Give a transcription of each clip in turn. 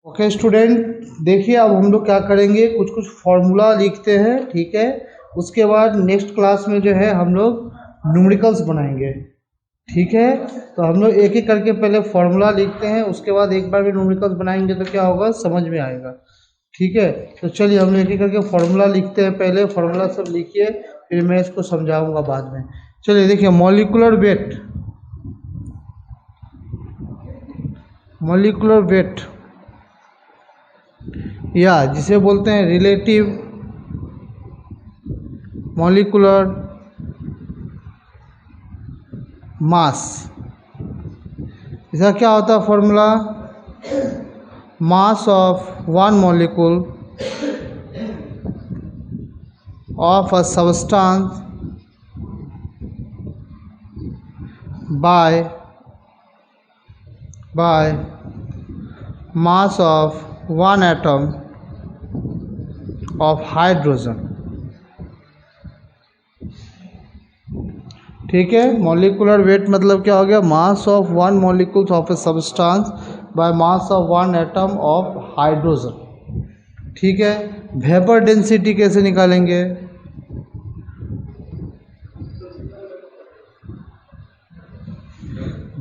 Okay student, देखिए अब हम लोग क्या करेंगे, कुछ कुछ फॉर्मूला लिखते हैं, ठीक है। उसके बाद नेक्स्ट क्लास में जो है हम लोग न्यूमेरिकल्स बनाएंगे, ठीक है। तो हम लोग एक एक करके पहले फॉर्मूला लिखते हैं, उसके बाद एक बार भी न्यूमेरिकल्स बनाएंगे तो क्या होगा, समझ में आएगा, ठीक है। तो चलिए हम लोग एक एक करके फॉर्मूला लिखते हैं, पहले फॉर्मूला सब लिखिए, फिर मैं इसको समझाऊंगा बाद में। चलिए देखिए, मॉलिक्यूलर वेट या जिसे बोलते हैं रिलेटिव मॉलिक्यूलर मास। इसका क्या होता है formula, mass of one molecule of a substance by mass of one atom of hydrogen, ठीक है। मॉलिक्यूलर वेट मतलब क्या हो गया, mass of one molecules of a substance by mass of one atom of hydrogen, ठीक है। Vapour density कैसे निकालेंगे,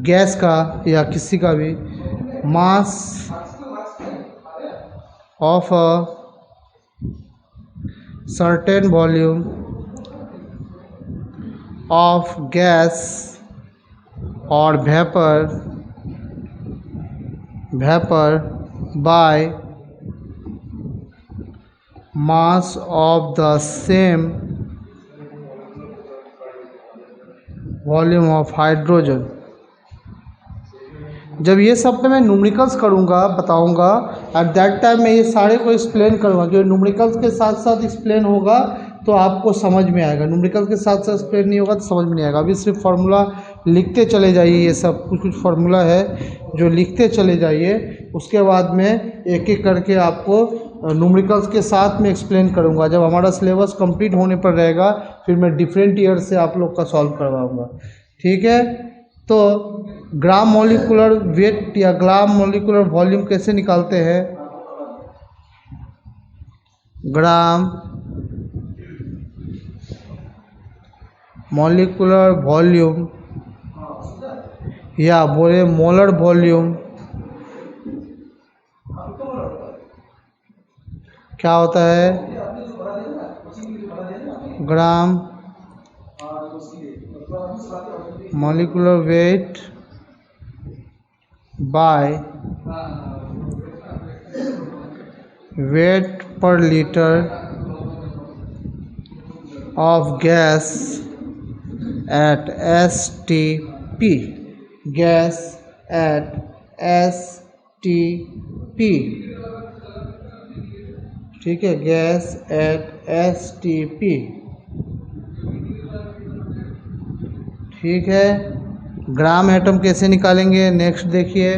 गैस का या किसी का भी, mass of a certain volume of gas और vapour by mass of the same volume of hydrogen. जब ये सब पे मैं न्यूमेरिकल्स करूँगा, बताऊँगा, एट दैट टाइम मैं ये सारे को एक्सप्लेन करूँगा। जो न्यूमेरिकल्स के साथ साथ एक्सप्लेन होगा तो आपको समझ में आएगा, न्यूमेरिकल्स के साथ साथ एक्सप्लेन नहीं होगा तो समझ में नहीं आएगा। अभी सिर्फ फार्मूला लिखते चले जाइए, ये सब कुछ कुछ फार्मूला है जो लिखते चले जाइए, उसके बाद में एक एक करके आपको न्यूमेरिकल्स के साथ में एक्सप्लेन करूँगा। जब हमारा सिलेबस कंप्लीट होने पर रहेगा फिर मैं डिफरेंट ईयर से आप लोग का सॉल्व करवाऊँगा, ठीक है। तो ग्राम मॉलिक्यूलर वेट या ग्राम मॉलिक्यूलर वॉल्यूम कैसे निकालते हैं, ग्राम मॉलिक्यूलर वॉल्यूम या बोले मोलर वॉल्यूम क्या होता है, ग्राम molecular weight by weight per liter of gas at STP, gas at STP, ठीक है, गैस एट STP, ठीक है। ग्राम एटम कैसे निकालेंगे, नेक्स्ट देखिए,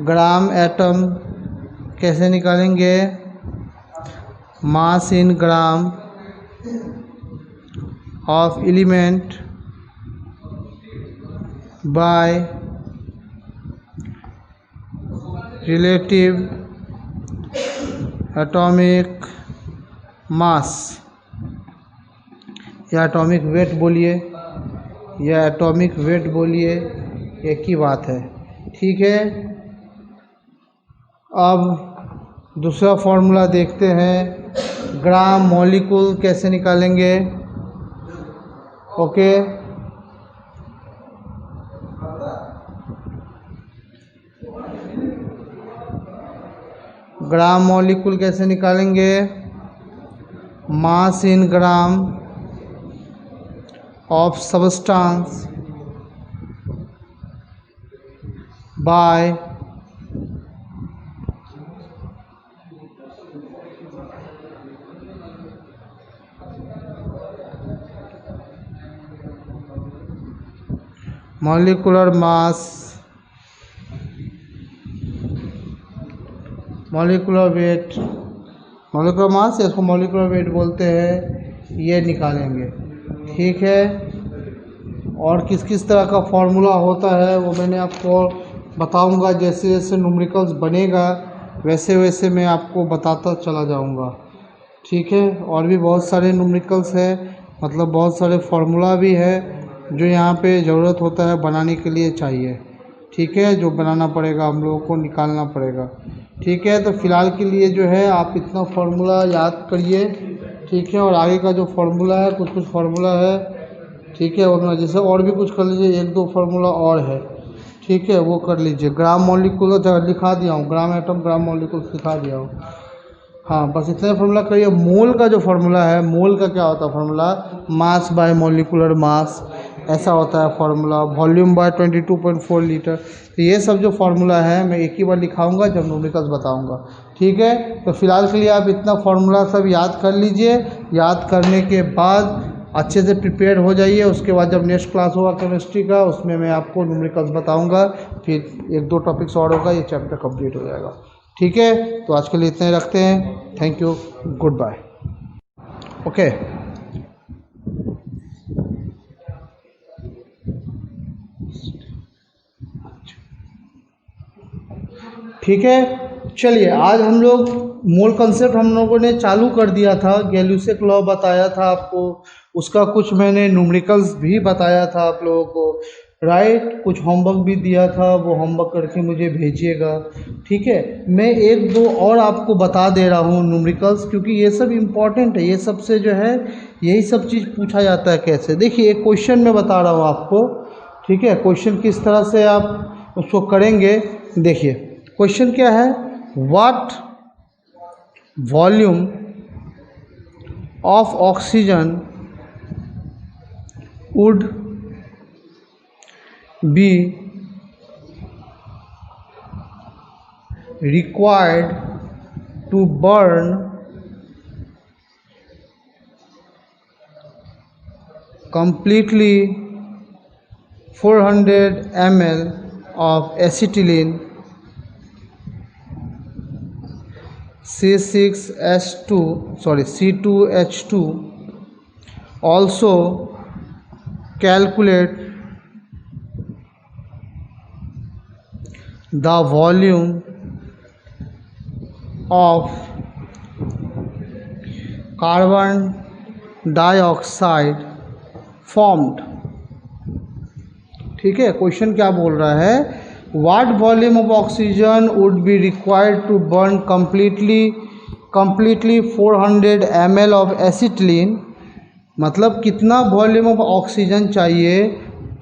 ग्राम एटम कैसे निकालेंगे, mass in gram of element by relative atomic mass या एटॉमिक वेट बोलिए या एटॉमिक वेट बोलिए, एक ही बात है, ठीक है। अब दूसरा फॉर्मूला देखते हैं, ग्राम मॉलिक्यूल कैसे निकालेंगे, ओके। ग्राम मॉलिक्यूल कैसे निकालेंगे, mass in gram of substance by molecular mass, molecular weight, molecular mass या इसको molecular weight बोलते हैं, ये निकालेंगे, ठीक है। और किस किस तरह का फॉर्मूला होता है वो मैंने आपको बताऊंगा, जैसे जैसे न्यूमेरिकल्स बनेगा वैसे वैसे मैं आपको बताता चला जाऊंगा। ठीक है, और भी बहुत सारे न्यूमेरिकल्स है, मतलब बहुत सारे फार्मूला भी है जो यहाँ पे ज़रूरत होता है बनाने के लिए चाहिए। ठीक है, जो बनाना पड़ेगा हम लोगों को, निकालना पड़ेगा। ठीक है, तो फ़िलहाल के लिए जो है आप इतना फार्मूला याद करिए। ठीक है, और आगे का जो फार्मूला है, कुछ कुछ फार्मूला है, ठीक है, और जैसे और भी कुछ कर लीजिए, एक दो फार्मूला और है। ठीक है, वो कर लीजिए। ग्राम मॉलिक्यूल लिखा दिया हूँ, ग्राम एटम ग्राम मॉलिक्यूल लिखा दिया हूँ। हाँ, बस इतना फार्मूला करिए। मोल का जो फार्मूला है, मोल का क्या होता है formula, mass by molecular mass, ऐसा होता है फार्मूला। Volume by 22.4 litre. तो ये सब जो फार्मूला है मैं एक ही बार लिखाऊंगा जब न्यूमेरिकल्स बताऊंगा। ठीक है, तो फिलहाल के लिए आप इतना फार्मूला सब याद कर लीजिए। याद करने के बाद अच्छे से प्रिपेयर हो जाइए। उसके बाद जब नेक्स्ट क्लास होगा केमिस्ट्री का, उसमें मैं आपको न्यूमेरिकल्स बताऊंगा, फिर एक दो टॉपिक्स और होगा, ये चैप्टर कंप्लीट हो जाएगा। ठीक है, तो आज के लिए इतने ही रखते हैं। Thank you, goodbye. Okay, ठीक है, चलिए आज हम लोग मोल कंसेप्ट हम लोगों ने चालू कर दिया था। गैल्यूसेक लॉ बताया था आपको, उसका कुछ मैंने न्यूमेरिकल्स भी बताया था आप लोगों को, राइट। कुछ होमवर्क भी दिया था, वो होमवर्क करके मुझे भेजिएगा। ठीक है, मैं एक दो और आपको बता दे रहा हूँ न्यूमेरिकल्स, क्योंकि ये सब इम्पॉर्टेंट है। ये सब से जो है यही सब चीज़ पूछा जाता है कैसे। देखिए एक क्वेश्चन मैं बता रहा हूँ आपको। ठीक है, क्वेश्चन किस तरह से आप उसको करेंगे, देखिए क्वेश्चन क्या है, what volume of oxygen would B required to burn completely 400 ml of acetylene C2H2. Also calculate the volume of carbon dioxide formed। ठीक है, क्वेश्चन क्या बोल रहा है, what volume of oxygen would be required to burn completely 400 ml of acetylene. मतलब कितना volume of oxygen चाहिए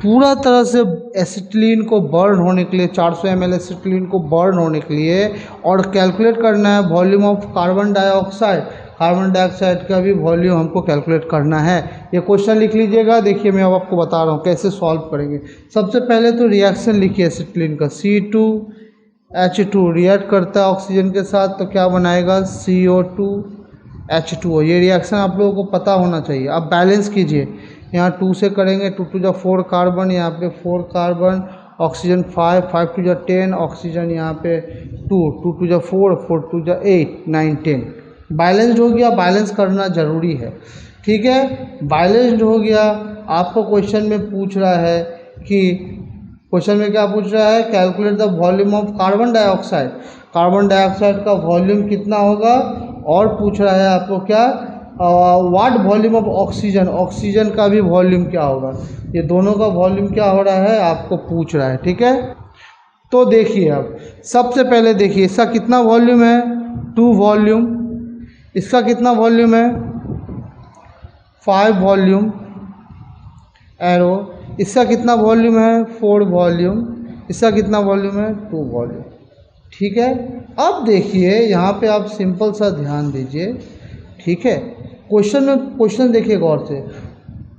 पूरा तरह से एसिटिलीन को बर्न होने के लिए, 400 ml एसिटिलीन को बर्न होने के लिए। और कैलकुलेट करना है volume of carbon dioxide, carbon dioxide का भी वॉल्यूम हमको कैलकुलेट करना है। ये क्वेश्चन लिख लीजिएगा। देखिए मैं अब आपको बता रहा हूँ कैसे सॉल्व करेंगे। सबसे पहले तो रिएक्शन लिखिए एसिटिलीन का, C2H2 रिएक्ट करता है ऑक्सीजन के साथ, तो क्या बनाएगा CO2H2O। ये रिएक्शन आप लोगों को पता होना चाहिए। अब बैलेंस कीजिए, यहाँ 2 से करेंगे, 2 to 4 कार्बन, यहाँ पे 4 कार्बन, ऑक्सीजन 5, 5 to 10, ऑक्सीजन यहाँ पे 2, 2 to 4, 4 to 8, 9, 10। बैलेंस्ड हो गया, बैलेंस करना ज़रूरी है। ठीक है, बैलेंस्ड हो गया। आपको क्वेश्चन में पूछ रहा है कि, क्वेश्चन में क्या पूछ रहा है, calculate the volume of carbon dioxide. Carbon dioxide का वॉल्यूम कितना होगा, और पूछ रहा है आपको क्या, what volume of oxygen, oxygen का भी वॉल्यूम क्या होगा। ये दोनों का वॉल्यूम क्या हो रहा है आपको पूछ रहा है। ठीक है, तो देखिए अब सबसे पहले देखिए इसका कितना वॉल्यूम है, 2 वॉल्यूम। इसका कितना वॉल्यूम है, 5 वॉल्यूम एरो। इसका कितना वॉल्यूम है, 4 वॉल्यूम। इसका कितना वॉल्यूम है, 2 वॉल्यूम। ठीक है, अब देखिए यहाँ पे आप सिंपल सा ध्यान दीजिए। ठीक है, क्वेश्चन देखिए गौर से,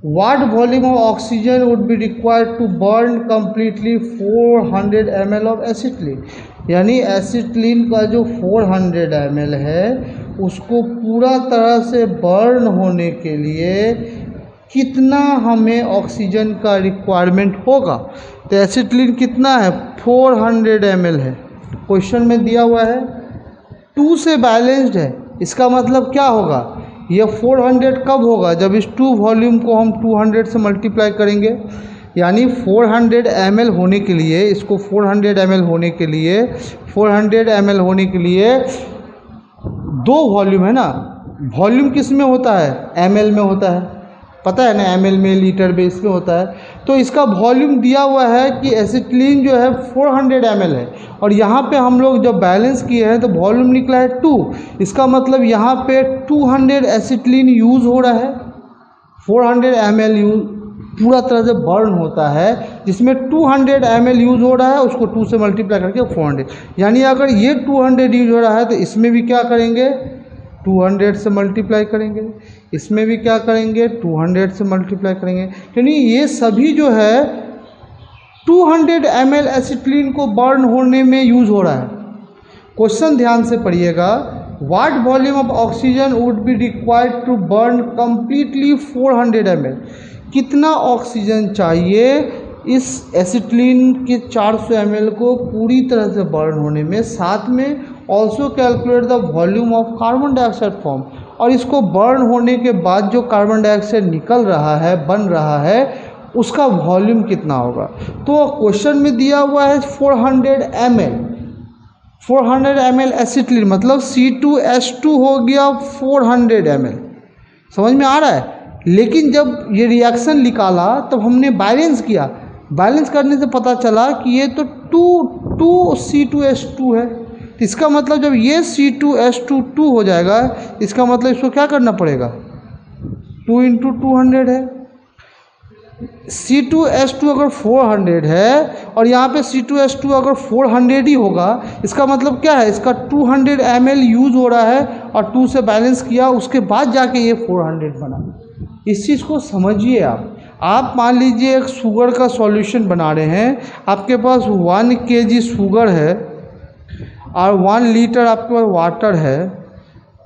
what volume of oxygen would be required to burn completely 400 ml of acetylene. यानी एसिटिलीन का जो 400 ml है उसको पूरा तरह से बर्न होने के लिए कितना हमें ऑक्सीजन का रिक्वायरमेंट होगा। तो एसिटिलीन कितना है, 400 ml है, क्वेश्चन में दिया हुआ है। 2 से बैलेंस्ड है, इसका मतलब क्या होगा, ये 400 कब होगा, जब इस 2 वॉल्यूम को हम 200 से मल्टीप्लाई करेंगे। यानी 400 ml होने के लिए, इसको 400 ml होने के लिए 400 ml होने के लिए 2 वॉल्यूम है ना। वॉल्यूम किस में होता है? ml में होता है, पता है ना, ml में, लीटर में, इसमें होता है। तो इसका वॉल्यूम दिया हुआ है कि एसिटिलीन जो है 400 ml है, और यहाँ पे हम लोग जब बैलेंस किए हैं तो वॉल्यूम निकला है 2। इसका मतलब यहाँ पे 200 एसिटिलीन यूज़ हो रहा है। 400 ml यूज पूरा तरह से बर्न होता है, जिसमें 200 ml यूज़ हो रहा है, उसको 2 से मल्टीप्लाई करके 400, यानी अगर ये 200 यूज हो रहा है तो इसमें भी क्या करेंगे? 200 से मल्टीप्लाई करेंगे। इसमें भी क्या करेंगे? 200 से मल्टीप्लाई करेंगे। यानी ये सभी जो है 200 ml एसिटिलीन को बर्न होने में यूज़ हो रहा है। क्वेश्चन ध्यान से पढ़िएगा। What volume of oxygen would be required to burn completely 400 ml? कितना ऑक्सीजन चाहिए इस एसिटिलीन के 400 ml को पूरी तरह से बर्न होने में? साथ में also calculate the volume of carbon dioxide form, और इसको बर्न होने के बाद जो कार्बन डाइऑक्साइड निकल रहा है, बन रहा है, उसका वॉल्यूम कितना होगा। तो क्वेश्चन में दिया हुआ है 400 ml, 400 ml एसिटिलीन, मतलब C2H2 हो गया 400 ml। समझ में आ रहा है? लेकिन जब ये रिएक्शन निकाला तब हमने बैलेंस किया, बैलेंस करने से पता चला कि ये तो 2 C2H2 है। इसका मतलब जब ये C2H2 2 हो जाएगा, इसका मतलब इसको क्या करना पड़ेगा? 2 × 200 है। C2H2 अगर 400 है और यहाँ पे C2H2 अगर 400 ही होगा, इसका मतलब क्या है? इसका 200 ml यूज़ हो रहा है और 2 से बैलेंस किया, उसके बाद जाके ये 400 बना। इस चीज़ को समझिए आप मान लीजिए एक शुगर का सॉल्यूशन बना रहे हैं, आपके पास 1 kg शुगर है और 1 लीटर आपके पास वाटर है,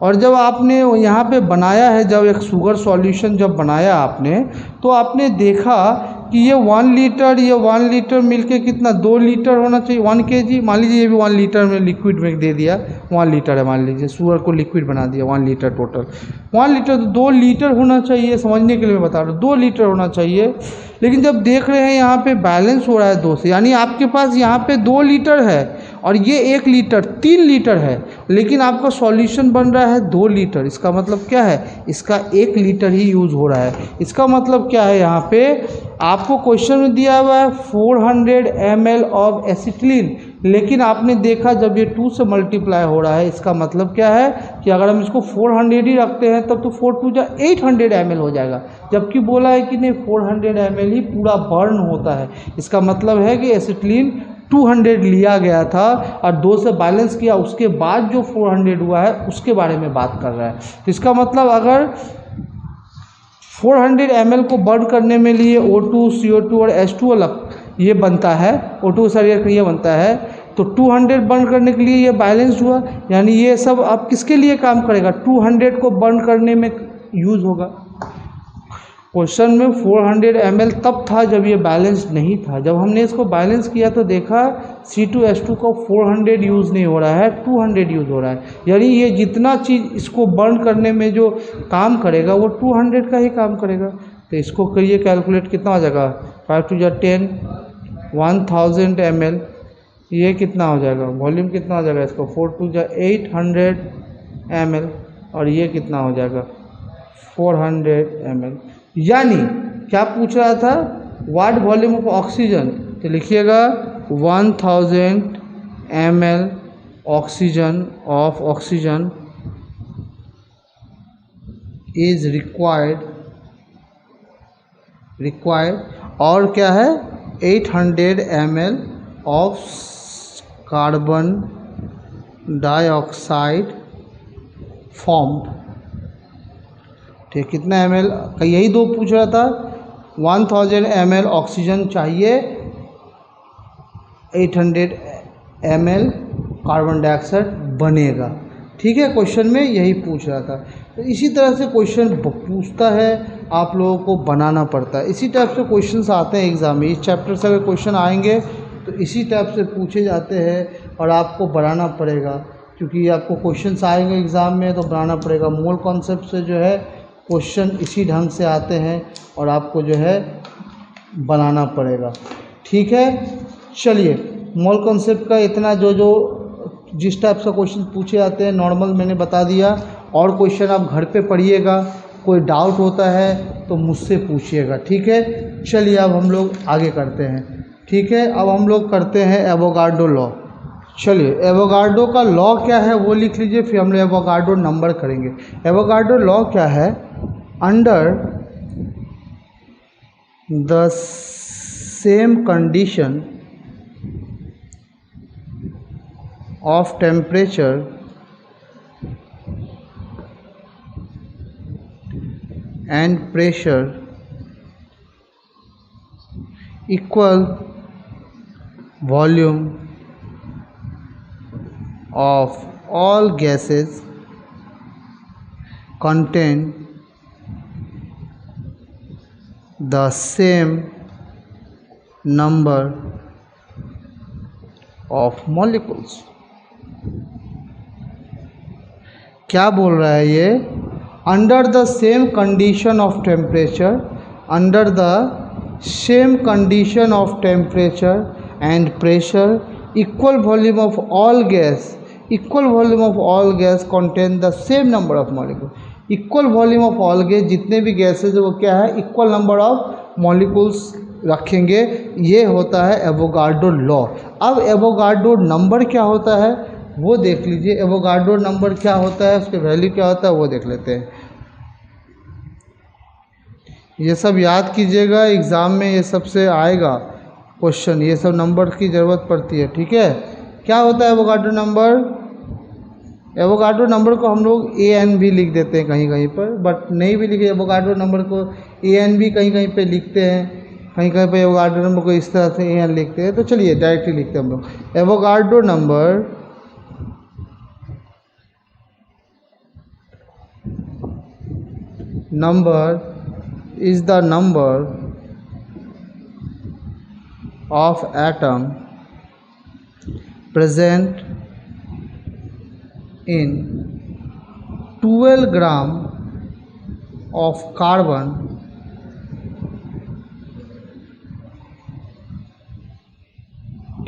और जब आपने यहाँ पे बनाया है, जब एक शुगर सॉल्यूशन जब बनाया आपने, तो आपने देखा कि ये 1 लीटर, ये 1 लीटर मिलके कितना 2 लीटर होना चाहिए, 1 kg। मान लीजिए ये भी 1 लीटर में लिक्विड में दे दिया, 1 लीटर है, मान लीजिए शुगर को लिक्विड बना दिया 1 लीटर टोटल। 1 लीटर तो 2 लीटर होना चाहिए, समझने के लिए मैं बता रहा हूँ, 2 लीटर होना चाहिए। लेकिन जब देख रहे हैं यहाँ पे बैलेंस हो रहा है 2 से, यानी आपके पास यहाँ पे 2 लीटर है और ये 1 लीटर, 3 लीटर है, लेकिन आपका सॉल्यूशन बन रहा है 2 लीटर। इसका मतलब क्या है? इसका 1 लीटर ही यूज़ हो रहा है। इसका मतलब क्या है? यहाँ पे आपको क्वेश्चन में दिया हुआ है 400 ml ऑफ एसिटिलीन, लेकिन आपने देखा जब ये 2 से मल्टीप्लाई हो रहा है, इसका मतलब क्या है कि अगर हम इसको 400 ही रखते हैं तब तो 4 2 800 ml हो जाएगा, जबकि बोला है कि नहीं 400 ml ही पूरा बर्न होता है। इसका मतलब है कि एसिटिलीन 200 लिया गया था और 2 से बैलेंस किया, उसके बाद जो 400 हुआ है उसके बारे में बात कर रहा है। तो इसका मतलब अगर 400 ml को बर्न करने में लिए O2, CO2 और H2 अलग ये बनता है, O2 का रिएक्शन बनता है, तो 200 बर्न करने के लिए ये बैलेंस हुआ, यानी ये सब अब किसके लिए काम करेगा? 200 को बर्न करने में यूज़ होगा। क्वेश्चन में 400 ml तब था जब ये बैलेंस नहीं था। जब हमने इसको बैलेंस किया तो देखा C2H2 को 400 यूज़ नहीं हो रहा है, 200 यूज़ हो रहा है, यानी ये जितना चीज़ इसको बर्न करने में जो काम करेगा वो 200 का ही काम करेगा। तो इसको करिए कैलकुलेट, कितना हो जाएगा? 5 2 10, 1000 ml, ये कितना हो जाएगा? वॉल्यूम कितना हो जाएगा इसको? 4 2 800 ml, और ये कितना हो जाएगा? 400 ml। यानी क्या पूछ रहा था? व्हाट वॉल्यूम ऑफ ऑक्सीजन, तो लिखिएगा 1000 ml oxygen of oxygen is required, और क्या है? 800 ml of carbon dioxide formed. ठीक, कितना ml का? यही 2 पूछ रहा था। 1000 ml ऑक्सीजन चाहिए, 800 ml कार्बन डाइऑक्साइड बनेगा। ठीक है, क्वेश्चन में यही पूछ रहा था। तो इसी तरह से क्वेश्चन पूछता है, आप लोगों को बनाना पड़ता है। इसी टाइप से क्वेश्चंस आते हैं एग्ज़ाम में। इस चैप्टर से अगर क्वेश्चन आएंगे तो इसी टाइप से पूछे जाते हैं और आपको बनाना पड़ेगा, क्योंकि आपको क्वेश्चंस आएंगे एग्ज़ाम में तो बनाना पड़ेगा। मोल कॉन्सेप्ट से जो है क्वेश्चन इसी ढंग से आते हैं और आपको जो है बनाना पड़ेगा। ठीक है, चलिए मोल कॉन्सेप्ट का इतना जो जिस टाइप से क्वेश्चन पूछे जाते हैं नॉर्मल मैंने बता दिया। और क्वेश्चन आप घर पे पढ़िएगा, कोई डाउट होता है तो मुझसे पूछिएगा। ठीक है, चलिए अब हम लोग आगे करते हैं। ठीक है, अब हम लोग करते हैं एवोगाड्रो लॉ। चलिए एवोगाड्रो का लॉ क्या है वो लिख लीजिए, फिर हम लोग एवोगाड्रो नंबर करेंगे। एवोगाड्रो लॉ क्या है? Under the same condition of temperature and pressure equal volume of all gases contain the same number of molecules। क्या बोल रहा है ये? Under the same condition of temperature, under the same condition of temperature and pressure equal volume of all gas, equal volume of all gas contain the same number of molecule. Equal volume of all gas, जितने भी gases वो क्या है? Equal number of molecules रखेंगे। ये होता है Avogadro law. अब एवोगाड्रो नंबर क्या होता है वो देख लीजिए। एवोगाड्रो नंबर क्या होता है, उसके वैल्यू क्या होता है वो देख लेते हैं। ये सब याद कीजिएगा, एग्ज़ाम में ये सबसे आएगा क्वेश्चन, ये सब नंबर की ज़रूरत पड़ती है। ठीक है, क्या होता है एवोगाड्रो नंबर? एवोगाड्रो नंबर को हम लोग AN भी लिख देते हैं कहीं कहीं पर, बट नहीं भी लिखे एवोगाड्रो नंबर को AN भी कहीं कहीं पे लिखते हैं, कहीं कहीं पे एवोगाड्रो नंबर को इस तरह से AN लिखते हैं। तो चलिए डायरेक्टली लिखते हैं हम लोग। Avogadro number is the number of atom present in 12 gram of carbon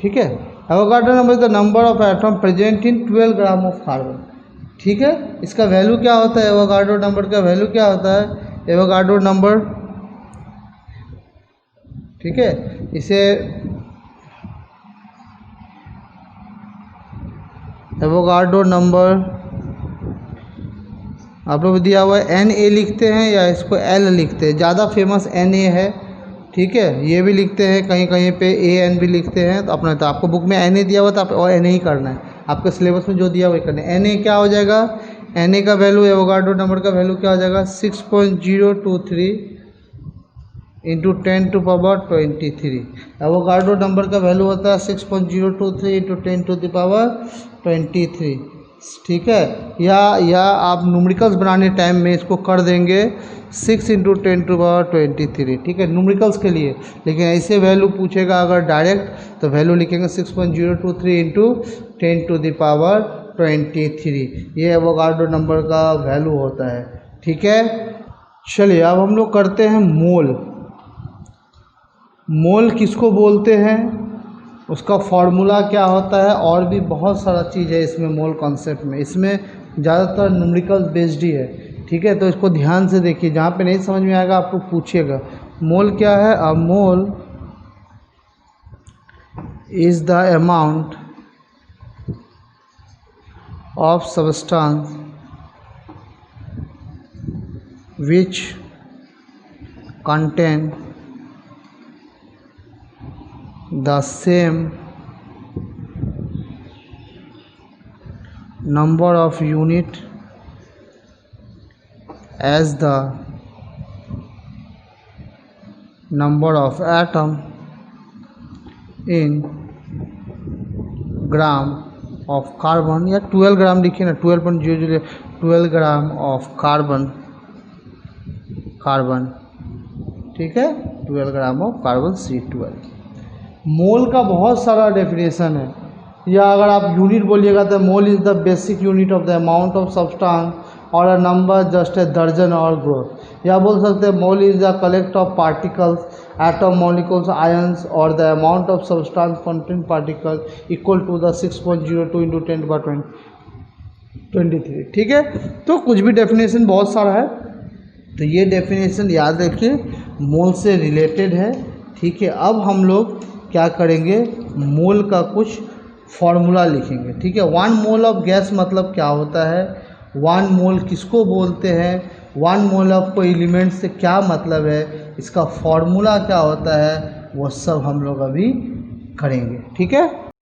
ठीक है। Avogadro number is the number of atom present in 12 gram of carbon. ठीक है, इसका वैल्यू क्या होता है? एवोगाड्रो नंबर का वैल्यू क्या होता है? एवोगाड्रो नंबर, ठीक है, इसे एवोगाड्रो नंबर आप लोग दिया हुआ है Na लिखते हैं या इसको L लिखते हैं, ज़्यादा फेमस Na है। ठीक है, ये भी लिखते हैं, कहीं कहीं पे AN भी लिखते हैं। तो अपना तो आपको बुक में Na दिया हुआ था, आप और Na ही करना है, आपके सिलेबस में जो दिया हुआ करना है। Na क्या हो जाएगा? Na का वैल्यू, एवोगाड्रो नंबर का वैल्यू क्या हो जाएगा? 6.023 into 10 to power 23। Avogadro number का वैल्यू होता है 6.023 इंटू 10 टू द पावर 23। ठीक है, या आप न्यूमेरिकल्स बनाने टाइम में इसको कर देंगे 6 इंटू 10 टू पावर 23। ठीक है, न्यूमेरिकल्स के लिए। लेकिन ऐसे वैल्यू पूछेगा अगर डायरेक्ट तो वैल्यू लिखेंगे 6.023 इंटू 10 टू द पावर 23। ये एवोगाड्रो नंबर का वैल्यू होता है। ठीक है, चलिए अब हम लोग करते हैं मोल। मोल किसको बोलते हैं, उसका फॉर्मूला क्या होता है, और भी बहुत सारा चीज़ है इसमें मोल कॉन्सेप्ट में। इसमें ज़्यादातर न्यूमेरिकल बेस्ड ही है। ठीक है, तो इसको ध्यान से देखिए, जहाँ पे नहीं समझ में आएगा आप लोग पूछिएगा। मोल क्या है? A mole is the amount of substance which contain the same number of unit as the number of atom in gram of carbon, या 12 ग्राम लिखिए ना, 12 ग्राम ऑफ कार्बन। ठीक है, 12 ग्राम ऑफ कार्बन C12। मोल का बहुत सारा डेफिनेशन है, या अगर आप यूनिट बोलिएगा तो mole is the basic unit of the amount of substance और अ नंबर जस्ट ए दर्जन और ग्रोथ, या बोल सकते हैं mole is the collect of particles atom molecules ions or the amount of substance contained particle equal to the 6.02 into 10 by 23। ठीक है, तो कुछ भी डेफिनेशन बहुत सारा है, तो ये डेफिनेशन याद रखिए मोल से रिलेटेड है। ठीक है, अब हम लोग क्या करेंगे, मोल का कुछ फॉर्मूला लिखेंगे। ठीक है, 1 मोल ऑफ गैस मतलब क्या होता है, 1 मोल किसको बोलते हैं, 1 मोल ऑफ कोई एलिमेंट से क्या मतलब है, इसका फॉर्मूला क्या होता है, वो सब हम लोग अभी करेंगे। ठीक है।